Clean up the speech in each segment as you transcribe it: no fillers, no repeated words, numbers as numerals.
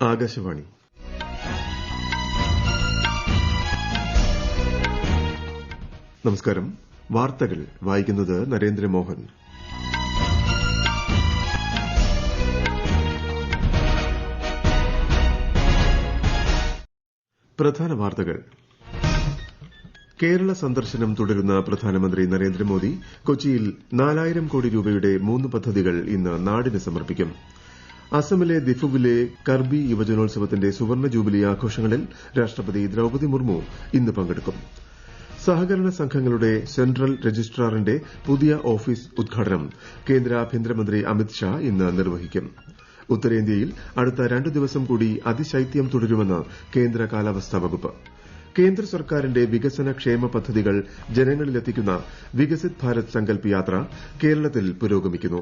ആകാശവാണി. നമസ്കാരം. വാർത്തകൾ വായിക്കുന്നത് നരേന്ദ്രമോഹൻ. പ്രധാന വാർത്തകൾ. കേരള സന്ദർശനം തുടരുന്ന പ്രധാനമന്ത്രി നരേന്ദ്രമോദി കൊച്ചിയിൽ 4000 കോടി രൂപയുടെ 3 പദ്ധതികൾ ഇന്ന് നാടിന് സമർപ്പിക്കും. അസമിലെ ദിഫുവിലെ കർബി യുവജനോത്സവത്തിന്റെ സുവർണ്ണ ജൂബിലി ആഘോഷങ്ങളിൽ രാഷ്ട്രപതി ദ്രൌപദി മുർമു ഇന്ന് പങ്കെടുക്കും. സഹകരണ സംഘങ്ങളുടെ സെൻട്രൽ രജിസ്ട്രാറിന്റെ പുതിയ ഓഫീസ് ഉദ്ഘാടനം കേന്ദ്ര ആഭ്യന്തരമന്ത്രി അമിത് ഷാ ഇന്ന് നിർവഹിക്കും. ഉത്തരേന്ത്യയിൽ അടുത്ത 2 ദിവസം കൂടി അതിശൈത്യം തുടരുമെന്ന് കേന്ദ്ര കാലാവസ്ഥാ വകുപ്പ്. കേന്ദ്ര സർക്കാരിന്റെ വികസന ക്ഷേമ പദ്ധതികൾ ജനങ്ങളിലെത്തിക്കുന്ന വികസിത് ഭാരത് സങ്കൽപ് യാത്ര കേരളത്തിൽ പുരോഗമിക്കുന്നു.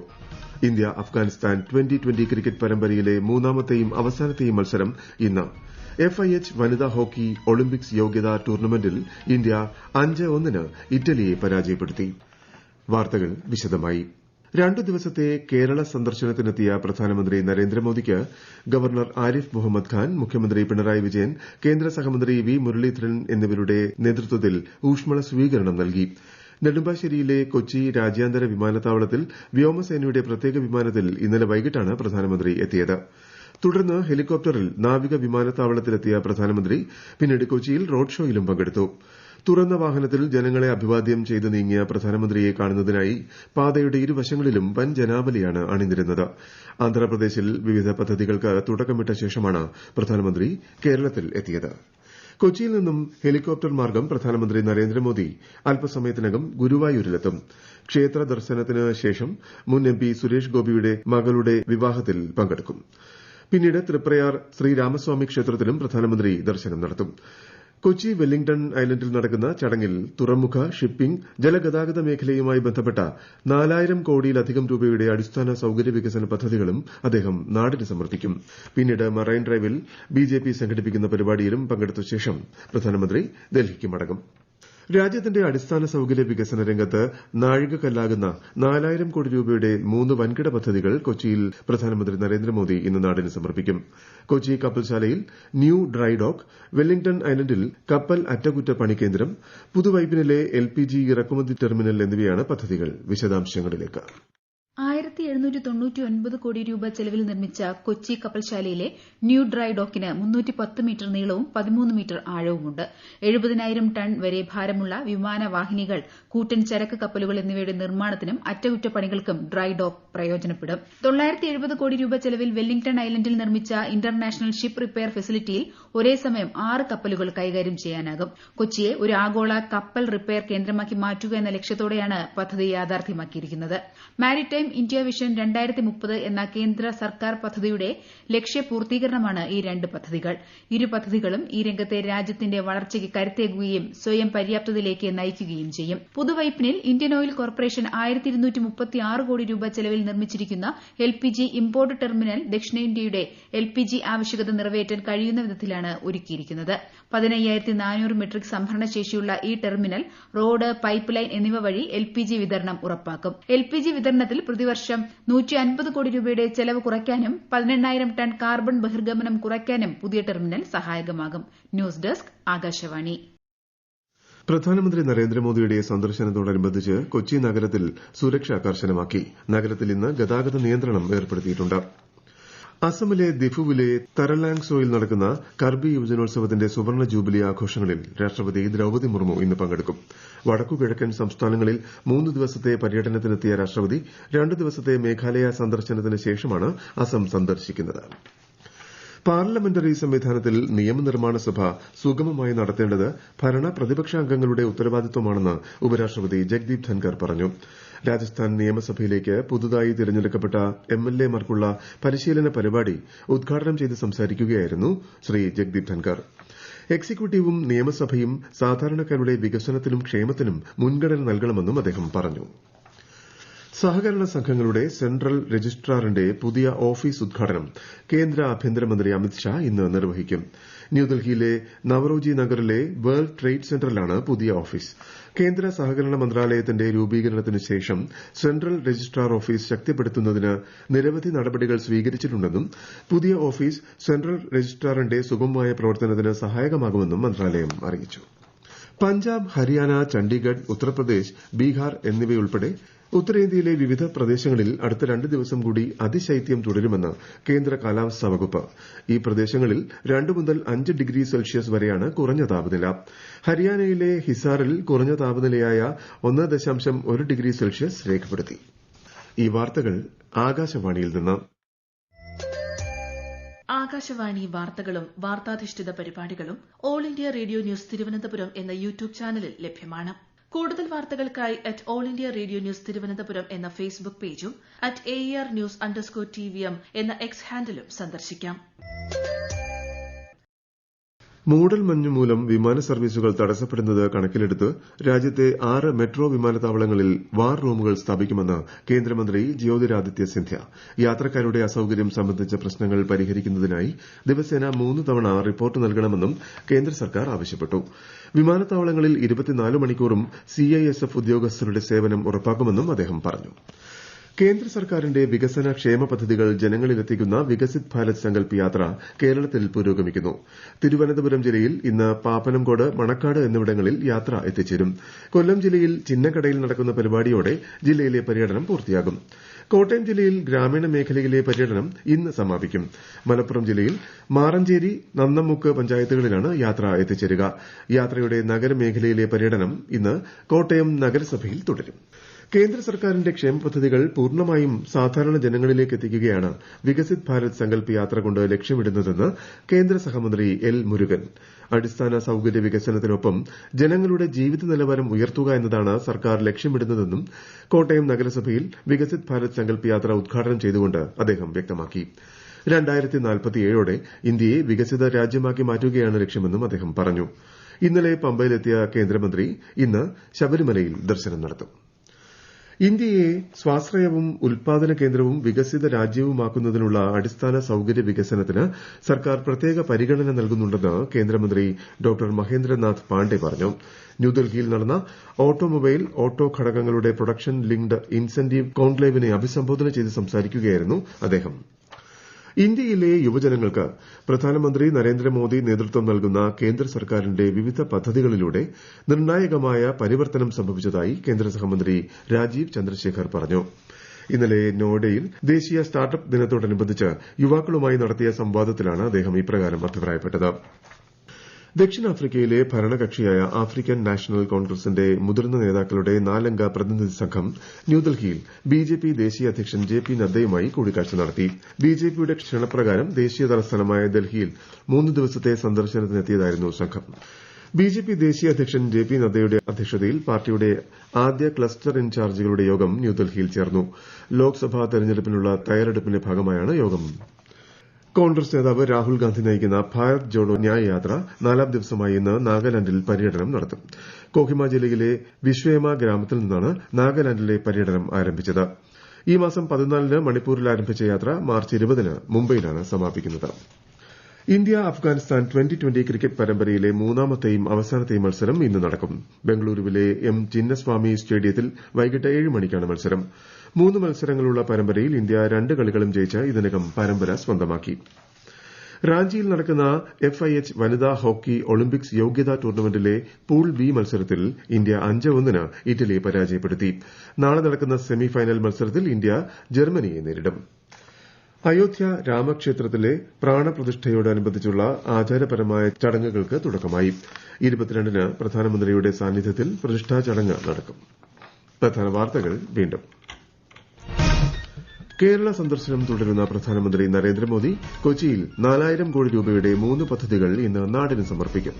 ഇന്ത്യ അഫ്ഗാനിസ്ഥാൻ ട്വന്റി ക്രിക്കറ്റ് പരമ്പരയിലെ മൂന്നാമത്തെയും അവസാനത്തെയും മത്സരം ഇന്ന്. FIH വനിതാ ഹോക്കി ഒളിമ്പിക്സ് യോഗ്യതാ ടൂർണമെന്റിൽ ഇന്ത്യ 5-1 ഇറ്റലിയെ പരാജയപ്പെടുത്തി. വാർത്തകൾ വിശദമായി. 2 ദിവസത്തെ കേരള സന്ദർശനത്തിനെത്തിയ പ്രധാനമന്ത്രി നരേന്ദ്രമോദിക്ക് ഗവർണർ ആരിഫ് മുഹമ്മദ് ഖാൻ, മുഖ്യമന്ത്രി പിണറായി വിജയൻ, കേന്ദ്ര സഹമന്ത്രി വി മുരളീധരൻ എന്നിവരുടെ നേതൃത്വത്തിൽ ഊഷ്മള സ്വീകരണം നൽകി. നെടുമ്പാശ്ശേരിയിലെ കൊച്ചി രാജ്യാന്തര വിമാനത്താവളത്തിൽ വ്യോമസേനയുടെ പ്രത്യേക വിമാനത്തിൽ ഇന്നലെ വൈകിട്ടാണ് പ്രധാനമന്ത്രി എത്തിയത്. തുടർന്ന് ഹെലികോപ്റ്ററിൽ നാവിക വിമാനത്താവളത്തിലെത്തിയ പ്രധാനമന്ത്രി പിന്നീട് കൊച്ചിയിൽ റോഡ് ഷോയിലും പങ്കെടുത്തു. തുറന്ന വാഹനത്തിൽ ജനങ്ങളെ അഭിവാദ്യം ചെയ്ത് നീങ്ങിയ പ്രധാനമന്ത്രിയെ കാണുന്നതിനായി പാതയുടെ ഇരുവശങ്ങളിലും വൻ ജനാവലിയാണ് അണിനിരുന്നത്. ആന്ധ്രാപ്രദേശിൽ വിവിധ പദ്ധതികൾക്ക് തുടക്കമിട്ട ശേഷമാണ് പ്രധാനമന്ത്രി കേരളത്തിൽ എത്തിയത്. കൊച്ചിയിൽ നിന്നും ഹെലികോപ്റ്റർ മാർഗ്ഗം പ്രധാനമന്ത്രി നരേന്ദ്രമോദി അല്പസമയത്തിനകം ഗുരുവായൂരിലെത്തും. ക്ഷേത്ര ദർശനത്തിന് ശേഷം മുൻ MP സുരേഷ് ഗോപിയുടെ മകളുടെ വിവാഹത്തിൽ പങ്കെടുക്കും. പിന്നീട് തൃപ്രയാർ ശ്രീരാമസ്വാമി ക്ഷേത്രത്തിലും പ്രധാനമന്ത്രി ദർശനം നടത്തും. കൊച്ചി വെല്ലിംഗ്ടൺ ഐലൻഡിൽ നടക്കുന്ന ചടങ്ങിൽ തുറമുഖ, ഷിപ്പിംഗ്, ജലഗതാഗത മേഖലയുമായി ബന്ധപ്പെട്ട 4000 കോടിയിലധികം രൂപയുടെ അടിസ്ഥാന സൌകര്യ വികസന പദ്ധതികളും അദ്ദേഹം നാടിന് സമർപ്പിക്കും. പിന്നീട് മറൈൻ ഡ്രൈവിൽ BJP സംഘടിപ്പിക്കുന്ന പരിപാടിയിലും പങ്കെടുത്ത ശേഷം പ്രധാനമന്ത്രി ഡൽഹിക്ക് മടങ്ങും. രാജ്യത്തിന്റെ അടിസ്ഥാന സൌകര്യ വികസന രംഗത്ത് നാഴികക്കല്ലാകുന്ന 4000 കോടി രൂപയുടെ 3 വൻകിട പദ്ധതികൾ കൊച്ചിയിൽ പ്രധാനമന്ത്രി നരേന്ദ്രമോദി ഇന്ന് നാടിന് സമർപ്പിക്കും. Kochi കപ്പൽശാലയിൽ new dry dock, Wellington ഐലൻഡിൽ കപ്പൽ അറ്റകുറ്റപ്പണി കേന്ദ്രം, പുതുവൈപ്പിനിലെ LPG ഇറക്കുമതി ടെർമിനൽ എന്നിവയാണ് പദ്ധതികൾ. വിശദാംശങ്ങളിലേക്ക്. 1799 കോടി രൂപ ചെലവിൽ നിർമ്മിച്ച കൊച്ചി കപ്പൽശാലയിലെ ന്യൂ ഡ്രൈ ഡോക്കിന് 310 മീറ്റർ നീളവും 13 മീറ്റർ ആഴവുമുണ്ട്. 70,000 ടൺ വരെ ഭാരമുള്ള വിമാനവാഹിനികൾ, കൂറ്റൻ ചരക്ക് കപ്പലുകൾ എന്നിവയുടെ നിർമ്മാണത്തിനും അറ്റകുറ്റപ്പണികൾക്കും ഡ്രൈ ഡോക്ക് പ്രയോജനപ്പെടും. 970 കോടി രൂപ ചെലവിൽ വെല്ലിംഗ്ടൺ ഐലൻഡിൽ നിർമ്മിച്ച ഇന്റർനാഷണൽ ഷിപ്പ് റിപ്പയർ ഫെസിലിറ്റിയിൽ ഒരേ സമയം 6 കപ്പലുകൾ കൈകാര്യം ചെയ്യാനാകും. കൊച്ചിയെ ഒരു ആഗോള കപ്പൽ റിപ്പയർ കേന്ദ്രമാക്കി മാറ്റുക എന്ന ലക്ഷ്യത്തോടെയാണ് പദ്ധതി യാഥാർത്ഥ്യമാക്കിയിരിക്കുന്നത്. മാരിടൈം ഇന്ത്യ വിഷൻ 2030 എന്ന കേന്ദ്ര സർക്കാർ പദ്ധതിയുടെ ലക്ഷ്യപൂർത്തീകരണമാണ് ഈ 2 പദ്ധതികൾ. ഇരു പദ്ധതികളും ഈ രംഗത്തെ രാജ്യത്തിന്റെ വളർച്ചയ്ക്ക് കരുത്തേകുകയും സ്വയം പര്യാപ്തതയിലേക്ക് നയിക്കുകയും ചെയ്യും. പുതുവൈപ്പിനിൽ ഇന്ത്യൻ ഓയിൽ കോർപ്പറേഷൻ 1236 കോടി രൂപ ചെലവിൽ നിർമ്മിച്ചിരിക്കുന്ന LPG ഇമ്പോർട്ട് ടെർമിനൽ ദക്ഷിണേന്ത്യയുടെ LPG ആവശ്യകത നിറവേറ്റാൻ കഴിയുന്ന വിധത്തിലാണ് ഒരുക്കിയിരിക്കുന്നത്. 15,400 മെട്രിക് സംഭരണശേഷിയുള്ള ഈ ടെർമിനൽ റോഡ്, പൈപ്പ് ലൈൻ എന്നിവ വഴി LPG വിതരണം ഉറപ്പാക്കും. LPG വിതരണത്തിൽ പ്രതിവർഷം 150 കോടി രൂപയുടെ ചെലവ് കുറയ്ക്കാനും 18,000 ടൺ കാർബൺ ബഹിർഗമനം കുറയ്ക്കാനും പുതിയ ടെർമിനൽ സഹായകമാകും. News desk, Akashvani. പ്രധാനമന്ത്രി നരേന്ദ്രമോദിയുടെ സന്ദർശനത്തോടനുബന്ധിച്ച് കൊച്ചി നഗരത്തിൽ സുരക്ഷ കർശനമാക്കി. നഗരത്തിൽ ഇന്ന് ഗതാഗത നിയന്ത്രണം ഏർപ്പെടുത്തിയിട്ടുണ്ട്. അസമിലെ ദിഫുവിലെ തരലാങ്സോയിൽ നടക്കുന്ന കർബി യുവജനോത്സവത്തിന്റെ സുവർണ്ണ ജൂബിലി ആഘോഷങ്ങളിൽ രാഷ്ട്രപതി ദ്രൌപദി മുർമു ഇന്ന് പങ്കെടുക്കും. വടക്കുകിഴക്കൻ സംസ്ഥാനങ്ങളിൽ 3 ദിവസത്തെ പര്യടനത്തിനെത്തിയ രാഷ്ട്രപതി 2 ദിവസത്തെ മേഘാലയ സന്ദർശനത്തിന് ശേഷമാണ് അസം സന്ദർശിക്കുന്നത്. പാർലമെന്ററി സംവിധാനത്തിൽ നിയമനിർമ്മാണ സഭ സുഗമമായി നടത്തേണ്ടത് ഭരണ പ്രതിപക്ഷ അംഗങ്ങളുടെ ഉത്തരവാദിത്വമാണെന്ന് ഉപരാഷ്ട്രപതി ജഗ്ദീപ് ധൻകർ പറഞ്ഞു. രാജസ്ഥാൻ നിയമസഭയിലേക്ക് പുതുതായി തിരഞ്ഞെടുക്കപ്പെട്ട MLA-മാർക്കുള്ള പരിശീലന പരിപാടി ഉദ്ഘാടനം ചെയ്ത് സംസാരിക്കുകയായിരുന്നു ശ്രീ ജഗ്ദീപ് ധൻകർ. എക്സിക്യൂട്ടീവും നിയമസഭയും സാധാരണക്കാരുടെ വികസനത്തിനും ക്ഷേമത്തിനും മുൻഗണന നൽകണമെന്നും അദ്ദേഹം പറഞ്ഞു. സഹകരണ സംഘങ്ങളുടെ സെൻട്രൽ രജിസ്ട്രാറിന്റെ പുതിയ ഓഫീസ് ഉദ്ഘാടനം കേന്ദ്ര ആഭ്യന്തരമന്ത്രി അമിത്ഷാ ഇന്ന് നിർവഹിക്കും ന്യൂഡൽഹിയിലെ നവറോജി നഗറിലെ വേൾഡ് ട്രേഡ് സെന്ററിലാണ് പുതിയ ഓഫീസ് കേന്ദ്ര സഹകരണ മന്ത്രാലയത്തിന്റെ രൂപീകരണത്തിനു ശേഷം സെൻട്രൽ രജിസ്ട്രാർ ഓഫീസ് ശക്തിപ്പെടുത്തുന്നതിന് നിരവധി നടപടികൾ സ്വീകരിച്ചിട്ടുണ്ടെന്നും പുതിയ ഓഫീസ് സെൻട്രൽ രജിസ്ട്രാറിന്റെ സുഗമമായ പ്രവർത്തനത്തിന് സഹായകമാകുമെന്നും മന്ത്രാലയം അറിയിച്ചു പഞ്ചാബ് ഹരിയാന ചണ്ഡീഗഡ് ഉത്തർപ്രദേശ് ബീഹാർ എന്നിവയുൾപ്പെടെ ഉത്തരേന്ത്യയിലെ വിവിധ പ്രദേശങ്ങളിൽ അടുത്ത 2 ദിവസം കൂടി അതിശൈത്യം തുടരുമെന്ന് കേന്ദ്ര കാലാവസ്ഥാ വകുപ്പ് ഈ പ്രദേശങ്ങളിൽ 2 മുതൽ 5 ഡിഗ്രി സെൽഷ്യസ് വരെയാണ് കുറഞ്ഞ താപനില ഹരിയാനയിലെ ഹിസാറിൽ കുറഞ്ഞ താപനിലയായ 1.1 ഡിഗ്രി സെൽഷ്യസ് രേഖപ്പെടുത്തി ഈ വാർത്തകൾ ആകാശവാണിയിൽ നിന്ന് ആകാശവാണി വാർത്തകളും വാർത്താധിഷ്ഠിത പരിപാടികളും all India radio news Thiruvananthapuram എന്ന യൂട്യൂബ് ചാനലിൽ ലഭ്യമാണ് കൂടുതൽ വാർത്തകൾക്കായി all India radio news Thiruvananthapuram എന്ന ഫേസ്ബുക്ക് പേജും @ARnews_TVM എന്ന എക്സ് ഹാൻഡിലും സന്ദർശിക്കാം മൂടൽമഞ്ഞ് മൂലം വിമാന സർവീസുകൾ തടസ്സപ്പെടുന്നത് കണക്കിലെടുത്ത് രാജ്യത്തെ 6 മെട്രോ വിമാനത്താവളങ്ങളിൽ വാർ റൂമുകൾ സ്ഥാപിക്കുമെന്ന് കേന്ദ്രമന്ത്രി ജ്യോതിരാദിത്യ സിന്ധ്യ യാത്രക്കാരുടെ അസൌകര്യം സംബന്ധിച്ച പ്രശ്നങ്ങൾ പരിഹരിക്കുന്നതിനായി ദിവസേന 3 തവണ റിപ്പോർട്ട് നൽകണമെന്നും കേന്ദ്ര സർക്കാർ ആവശ്യപ്പെട്ടു വിമാനത്താവളങ്ങളിൽ 24 മണിക്കൂറും CISF ഉദ്യോഗസ്ഥരുടെ സേവനം ഉറപ്പാക്കുമെന്നും അദ്ദേഹം പറഞ്ഞു കേന്ദ്ര സർക്കാരിന്റെ വികസന ക്ഷേമ പദ്ധതികൾ ജനങ്ങളിലെത്തിക്കുന്ന വികസിത് ഭാരത് സങ്കൽപ് യാത്ര കേരളത്തിൽ പുരോഗമിക്കുന്നു തിരുവനന്തപുരം ജില്ലയിൽ ഇന്ന് പാപ്പനംകോട് മണക്കാട് എന്നിവിടങ്ങളിൽ യാത്ര എത്തിച്ചേരും കൊല്ലം ജില്ലയിൽ ചിന്നക്കടയിൽ നടക്കുന്ന പരിപാടിയോടെ ജില്ലയിലെ പര്യടനം പൂർത്തിയാകും കോട്ടയം ജില്ലയിൽ ഗ്രാമീണ മേഖലയിലെ പര്യടനം ഇന്ന് സമാപിക്കും മലപ്പുറം ജില്ലയിൽ മാറഞ്ചേരി നന്നമുക്ക് പഞ്ചായത്തുകളിലാണ് യാത്ര എത്തിച്ചേരുക യാത്രയുടെ നഗരമേഖലയിലെ പര്യടനം ഇന്ന് കോട്ടയം നഗരസഭയിൽ തുടരും കേന്ദ്ര സർക്കാരിന്റെ ക്ഷേമ പദ്ധതികൾ പൂർണ്ണമായും സാധാരണ ജനങ്ങളിലേക്ക് എത്തിക്കുകയാണ് വികസിത് ഭാരത് സങ്കൽപ് യാത്ര കൊണ്ട് ലക്ഷ്യമിടുന്നതെന്ന് കേന്ദ്ര സഹമന്ത്രി എൽ മുരുകൻ അടിസ്ഥാന സൌകര്യ വികസനത്തിനൊപ്പം ജനങ്ങളുടെ ജീവിത നിലവാരം ഉയർത്തുക എന്നതാണ് സർക്കാർ ലക്ഷ്യമിടുന്നതെന്നും കോട്ടയം നഗരസഭയിൽ വികസിത് ഭാരത് സങ്കൽപ് യാത്ര ഉദ്ഘാടനം ചെയ്തുകൊണ്ട് അദ്ദേഹം വ്യക്തമാക്കി 2047ഓടെ ഇന്ത്യയെ വികസിത രാജ്യമാക്കി മാറ്റുകയാണ് ലക്ഷ്യമെന്നും അദ്ദേഹം പറഞ്ഞു ഇന്നലെ പമ്പയിലെത്തിയ കേന്ദ്രമന്ത്രി ഇന്ന് ശബരിമലയിൽ ദർശനം നടത്തും ഇന്ത്യയെ സ്വാശ്രയവും ഉൽപാദന കേന്ദ്രവും വികസിത രാജ്യവുമാക്കുന്നതിനുള്ള അടിസ്ഥാന സൌകര്യ വികസനത്തിന് സർക്കാർ പ്രത്യേക പരിഗണന നൽകുന്നുണ്ടെന്ന് കേന്ദ്രമന്ത്രി ഡോക്ടർ മഹേന്ദ്രനാഥ് പാണ്ഡെ പറഞ്ഞു ന്യൂഡൽഹിയിൽ നടന്ന ഓട്ടോമൊബൈൽ ഓട്ടോ ഘടകങ്ങളുടെ പ്രൊഡക്ഷൻ ലിങ്ക്ഡ് ഇൻസെന്റീവ് കോൺക്ലേവിനെ അഭിസംബോധന ചെയ്ത് സംസാരിക്കുകയായിരുന്നു അദ്ദേഹം ഇന്ത്യയിലെ യുവജനങ്ങൾക്ക് പ്രധാനമന്ത്രി നരേന്ദ്രമോദി നേതൃത്വം നൽകുന്ന കേന്ദ്ര സർക്കാരിന്റെ വിവിധ പദ്ധതികളിലൂടെ നിർണായകമായ പരിവർത്തനം സംഭവിച്ചതായി കേന്ദ്ര സഹമന്ത്രി രാജീവ് ചന്ദ്രശേഖർ പറഞ്ഞു ഇന്നലെ നോയിഡയിൽ ദേശീയ സ്റ്റാർട്ടപ്പ് ദിനത്തോടനുബന്ധിച്ച് യുവാക്കളുമായി നടത്തിയ സംവാദത്തിലാണ് അദ്ദേഹം ഇപ്രകാരം അഭിപ്രായപ്പെട്ടത് ദക്ഷിണാഫ്രിക്കയിലെ ഭരണകക്ഷിയായ ആഫ്രിക്കൻ നാഷണൽ കോൺഗ്രസിന്റെ മുതിർന്ന നേതാക്കളുടെ 4-അംഗ പ്രതിനിധി സംഘം ന്യൂഡൽഹിയിൽ ബിജെപി ദേശീയ അധ്യക്ഷൻ ജെ.പി. നദ്ദയുമായി കൂടിക്കാഴ്ച നടത്തി ബിജെപിയുടെ ക്ഷണപ്രകാരം ദേശീയ തലസ്ഥാനമായ ഡൽഹിയിൽ 3 ദിവസത്തെ സന്ദർശനത്തിനെത്തിയതായിരുന്നു സംഘം ബിജെപി ദേശീയ അധ്യക്ഷൻ ജെ.പി. നദ്ദയുടെ അധ്യക്ഷതയിൽ പാർട്ടിയുടെ ആദ്യ ക്ലസ്റ്റർ ഇൻചാർജുകളുടെ യോഗം ന്യൂഡൽഹിയിൽ ചേർന്നു ലോക്സഭാ തെരഞ്ഞെടുപ്പിനുള്ള തയ്യാറെടുപ്പിന്റെ ഭാഗമായാണ് യോഗം കോൺഗ്രസ് നേതാവ് രാഹുൽ ഗാന്ധി നയിക്കുന്ന ഭാരത് ജോഡോ ന്യായ് യാത്ര 4ാം ദിവസമായി ഇന്ന് നാഗാലാൻഡിൽ പര്യടനം നടത്തും കോഹിമ ജില്ലയിലെ വിശ്വേമ ഗ്രാമത്തിൽ നിന്നാണ് നാഗാലാൻഡിലെ പര്യടനം ആരംഭിച്ചത് ഈ മാസം 14-ന് മണിപ്പൂരിൽ ആരംഭിച്ച യാത്ര മാർച്ച് 20-ന് മുംബൈയിലാണ് സമാപിക്കുന്നത് ഇന്ത്യ അഫ്ഗാനിസ്ഥാൻ ട്വന്റി ക്രിക്കറ്റ് പരമ്പരയിലെ 3ാമത്തെയും അവസാനത്തെയും മത്സരം ഇന്ന് നടക്കും ബംഗളൂരുവിലെ എം ചിന്നസ്വാമി സ്റ്റേഡിയത്തിൽ വൈകിട്ട് 7 മണിക്കാണ് മത്സരം 3 മത്സരങ്ങളുള്ള പരമ്പരയിൽ ഇന്ത്യ 2 കളികളും ജയിച്ച് ഇതിനകം പരമ്പര സ്വന്തമാക്കി റാഞ്ചിയിൽ നടക്കുന്ന FIH വനിതാ ഹോക്കി ഒളിമ്പിക്സ് യോഗ്യതാ ടൂർണമെന്റിലെ പൂൾ ബി മത്സരത്തിൽ ഇന്ത്യ 5-1-ന് ഇറ്റലിയെ പരാജയപ്പെടുത്തി നാളെ നടക്കുന്ന സെമി ഫൈനൽ മത്സരത്തിൽ ഇന്ത്യ ജർമ്മനിയെ നേരിടും അയോധ്യ രാമക്ഷേത്രത്തിലെ പ്രാണപ്രതിഷ്ഠയോടനുബന്ധിച്ചുള്ള ആചാരപരമായ ചടങ്ങുകൾക്ക് തുടക്കമായി 22-ന് പ്രധാനമന്ത്രിയുടെ സാന്നിധ്യത്തിൽ പ്രതിഷ്ഠാ ചടങ്ങ് നടക്കും പ്രധാന വാർത്തകൾ വീണ്ടും കേരള സന്ദർശനം തുടരുന്ന പ്രധാനമന്ത്രി നരേന്ദ്രമോദി കൊച്ചിയിൽ 4000 കോടി രൂപയുടെ 3 പദ്ധതികൾ ഇന്ന് നാടിന് സമർപ്പിക്കും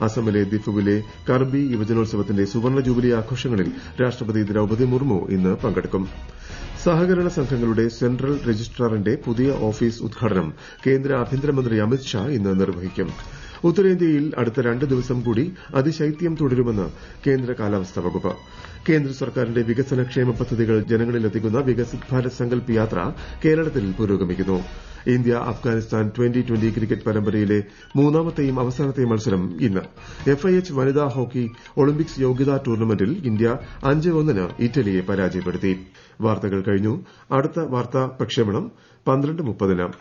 അസമിലെ ദിഫുവിലെ കർബി യുവജനോത്സവത്തിന്റെ സുവർണ്ണ ജൂബിലി ആഘോഷങ്ങളിൽ രാഷ്ട്രപതി ദ്രൌപദി മുർമു ഇന്ന് പങ്കെടുക്കും സഹകരണ സംഘങ്ങളുടെ സെൻട്രൽ രജിസ്ട്രാറിന്റെ പുതിയ ഓഫീസ് ഉദ്ഘാടനം കേന്ദ്ര ആഭ്യന്തരമന്ത്രി അമിത്ഷാ ഇന്ന് നിർവഹിക്കും ഉത്തരേന്ത്യയിൽ അടുത്ത 2 ദിവസം കൂടി അതിശൈത്യം തുടരുമെന്ന് കേന്ദ്ര കാലാവസ്ഥാ വകുപ്പ്. കേന്ദ്ര സർക്കാരിന്റെ വികസനക്ഷേമ പദ്ധതികൾ ജനങ്ങളിലെത്തിക്കുന്ന വികസിത് ഭാരത് സങ്കൽപ് യാത്ര കേരളത്തിൽ പുരോഗമിക്കുന്നു. ഇന്ത്യ അഫ്ഗാനിസ്ഥാൻ 2020 ക്രിക്കറ്റ് പരമ്പരയിലെ മൂന്നാമത്തെയും അവസാനത്തെയും മത്സരം ഇന്ന്. FIH വനിതാ ഹോക്കി ഒളിമ്പിക്സ് യോഗ്യതാ ടൂർണമെന്റിൽ ഇന്ത്യ 5-1 ഇറ്റലിയെ പരാജയപ്പെടുത്തി. വാർത്തകൾ കഴിഞ്ഞു. അടുത്ത വാർത്താ പ്രക്ഷേപണം 12:30.